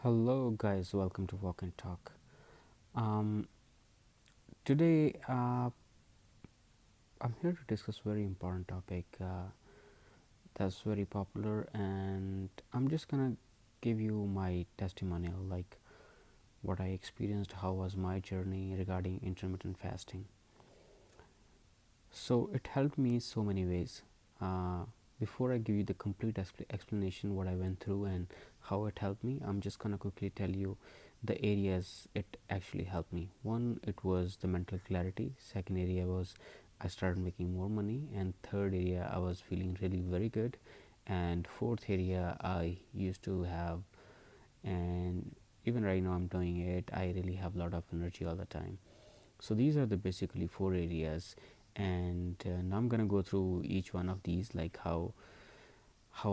Hello, guys. Welcome to Walk and Talk. Um, Today, I'm here to discuss a very important topic that's very popular, and I'm just gonna give you my testimonial, like what I experienced, how was my journey regarding intermittent fasting. So it helped me so many ways. Uh, Before I give you the complete explanation what I went through and how it helped me, I'm just gonna quickly tell you the areas it actually helped me. One, it was the mental clarity. Second area was I started making more money, and third area I was feeling really very good, and fourth area I used to have, and even right now I'm doing it. I really have a lot of energy all the time. So these are the basically four areas, and now I'm gonna go through each one of these, like how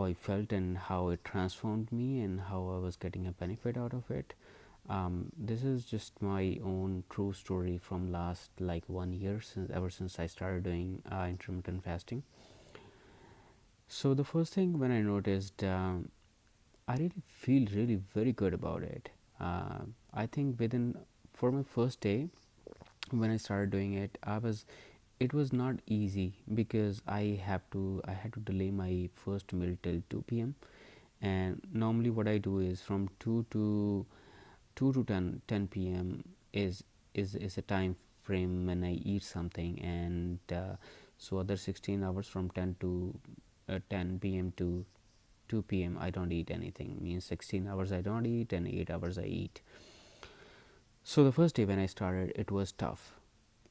I felt and how it transformed me and how I was getting a benefit out of it. This is just my own true story from last like 1 year, since ever since I started doing intermittent fasting. So the first thing when I noticed, I really feel really very good about it. I think within for my first day when I started doing it, it was not easy because I had to delay my first meal till 2 p.m. And normally what I do is from 2 to 10 p.m. is a time frame when I eat something, and so other 16 hours from 10 to 10 p.m. to 2 p.m. I don't eat anything. Means 16 hours I don't eat and 8 hours I eat. So the first day when I started, it was tough.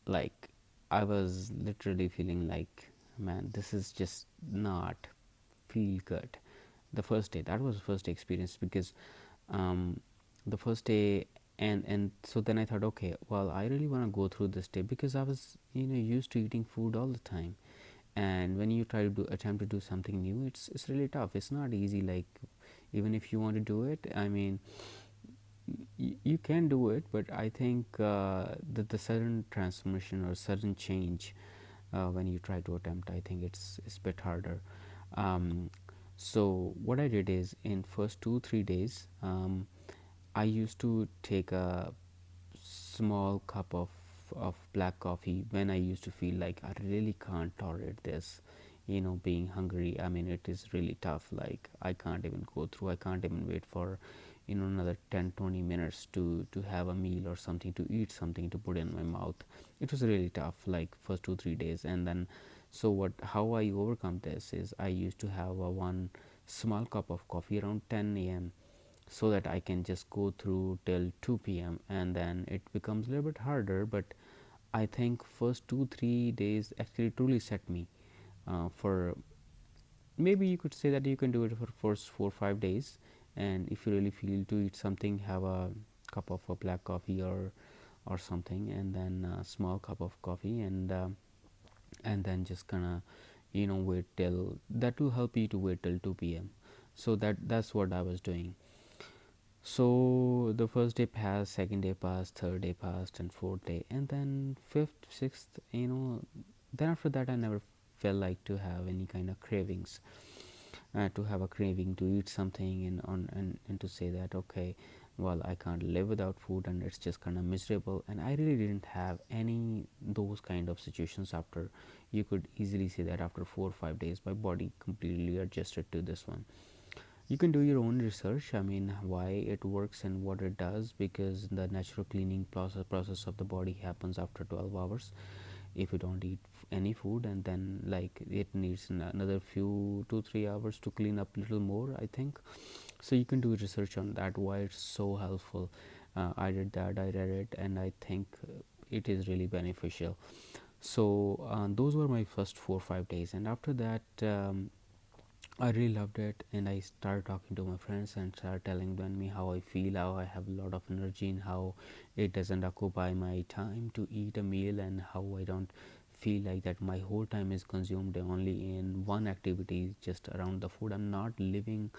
Like I was literally feeling like, man, this is just not feel good. The first day, that was the first experience because um, the first day, and so then I thought, okay, well, I really want to go through this day because I was used to eating food all the time, and when you try to attempt to do something new, it's really tough. It's not easy. Like even if you want to do it, I mean, you can do it, but I think that the sudden transformation or sudden change when you try to attempt, I think it's a bit harder. um, so what I did is in first 2 3 days, I used to take a small cup of black coffee when I used to feel like I really can't tolerate this, being hungry. I mean, it is really tough. Like I can't even go through. I can't even wait for, another 10 20 minutes to have a meal or something, to eat something to put in my mouth. It was really tough. Like first 2 3 days, and then so what? How I overcome this is I used to have a one small cup of coffee around 10 a.m. so that I can just go through till 2 p.m. and then it becomes a little bit harder. But I think first 2 3 days actually truly set me for, maybe you could say that you can do it for first 4 5 days, and if you really feel to eat something, have a cup of a black coffee or something, and then a small cup of coffee, and then just gonna wait till that will help you to wait till 2 p.m. So that's what I was doing. So the first day passed, second day passed, third day passed, and fourth day, and then fifth, sixth. Then after that, I never felt like to have any kind of cravings, to have a craving to eat something, and to say that, okay, well, I can't live without food, and it's just kind of miserable. And I really didn't have any those kind of situations after. You could easily say that after 4 or 5 days, my body completely adjusted to this one. You can do your own research, I mean, why it works and what it does, because the natural cleaning process of the body happens after 12 hours if you don't eat any food, and then like it needs another few 2 3 hours to clean up little more, I think. So you can do research on that, why it's so helpful. I did that, I read it, and I think it is really beneficial. So those were my first 4 or 5 days, and after that, I really loved it, and I started talking to my friends and started telling them me how I feel, how I have a lot of energy, and how it doesn't occupy my time to eat a meal, and how I don't feel like that my whole time is consumed only in one activity, just around the food. I'm not living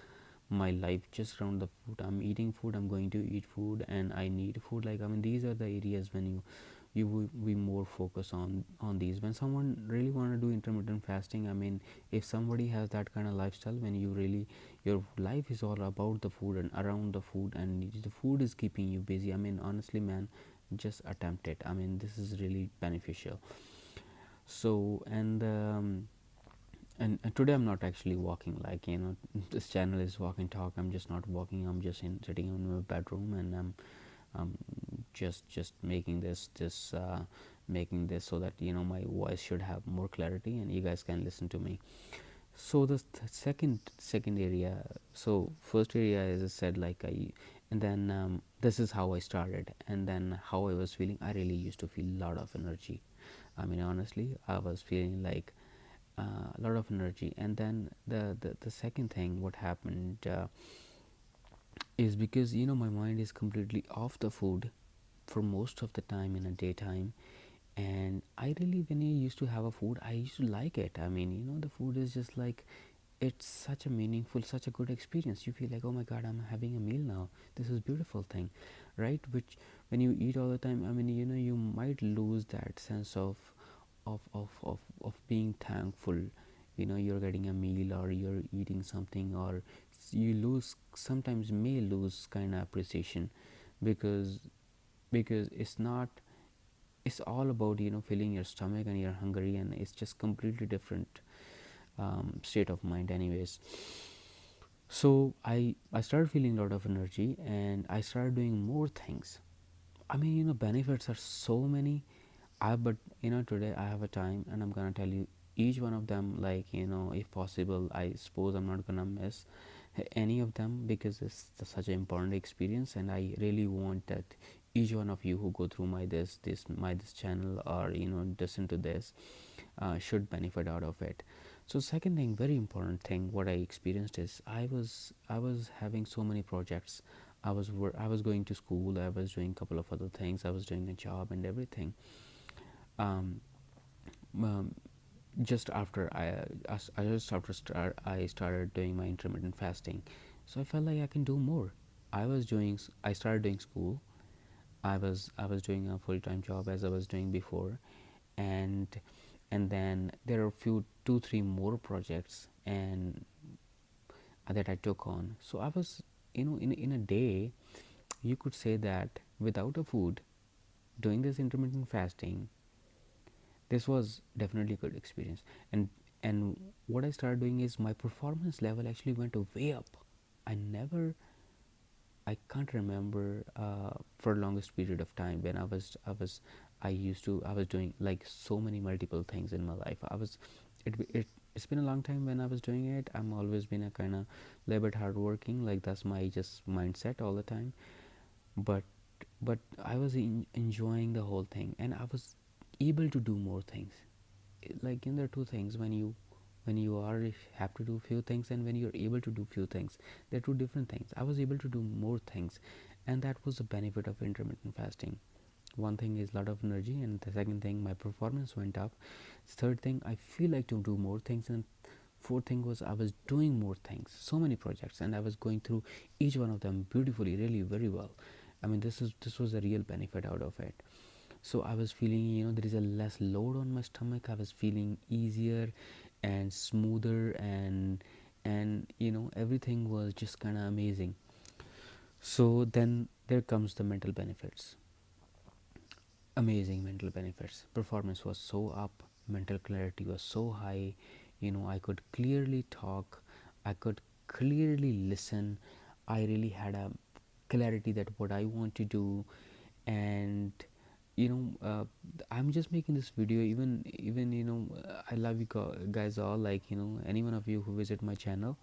my life just around the food. I'm eating food, I'm going to eat food, and I need food. Like, I mean, these are the areas when you you will be more focused on these. When someone really want to do intermittent fasting, I mean, if somebody has that kind of lifestyle, when you really, your life is all about the food and around the food, and the food is keeping you busy, I mean, honestly, man, just attempt it. I mean, this is really beneficial. So, and today I'm not actually walking, like, this channel is walk and talk. I'm just not walking, I'm just sitting in my bedroom, and I'm just making this so that my voice should have more clarity and you guys can listen to me. So the second area, so first area, as I said, like, and then this is how I started, and then how I was feeling. I really used to feel a lot of energy. I mean, honestly, I was feeling like a lot of energy. And then the second thing what happened, is because my mind is completely off the food for most of the time in a daytime. And I really, when I used to have a food, I used to like it. I mean, the food is just like, it's such a meaningful, such a good experience. You feel like, oh my god, I'm having a meal now, this is beautiful thing, right? Which, when you eat all the time, I mean, you might lose that sense of being thankful. You're getting a meal, or you're eating something, or you lose, sometimes may lose kind of appreciation, because it's not, it's all about filling your stomach and you're hungry, and it's just completely different state of mind anyways. So I started feeling a lot of energy, and I started doing more things. I mean, benefits are so many. But today I have a time, and I'm gonna tell you each one of them. Like, if possible, I suppose I'm not gonna miss any of them, because it's such an important experience, and I really want that each one of you who go through this channel, or listen to this, should benefit out of it. So second thing, very important thing, what I experienced is, I was having so many projects. I was going to school, I was doing a couple of other things, I was doing a job and everything. um, um, just after I started doing my intermittent fasting, so I felt like I can do more. I started doing school. I was doing a full-time job as I was doing before, and then there are a few, two three more projects, and that I took on. So I was, in a day, you could say that without a food, doing this intermittent fasting, this was definitely a good experience. And what I started doing is, my performance level actually went way up. I never, I can't remember for longest period of time when I was doing like so many multiple things in my life. It's been a long time when I was doing it. I'm always been a kind of little bit hardworking, like that's my just mindset all the time. but but I was enjoying the whole thing, and I was able to do more things. Like, there are two things: when you are have to do few things, and when you're able to do few things, they're two different things. I was able to do more things, and that was the benefit of intermittent fasting. One thing is a lot of energy, and the second thing, my performance went up. Third thing, I feel like to do more things, and fourth thing was, I was doing more things, so many projects, and I was going through each one of them beautifully, really very well. I mean, this was a real benefit out of it. So I was feeling, there is a less load on my stomach. I was feeling easier and smoother, and everything was just kind of amazing. So then there comes the mental benefits. Amazing mental benefits. Performance was so up, mental clarity was so high. I could clearly talk, I could clearly listen. I really had a clarity that what I want to do. And I'm just making this video, even I love you guys all, like, any one of you who visit my channel.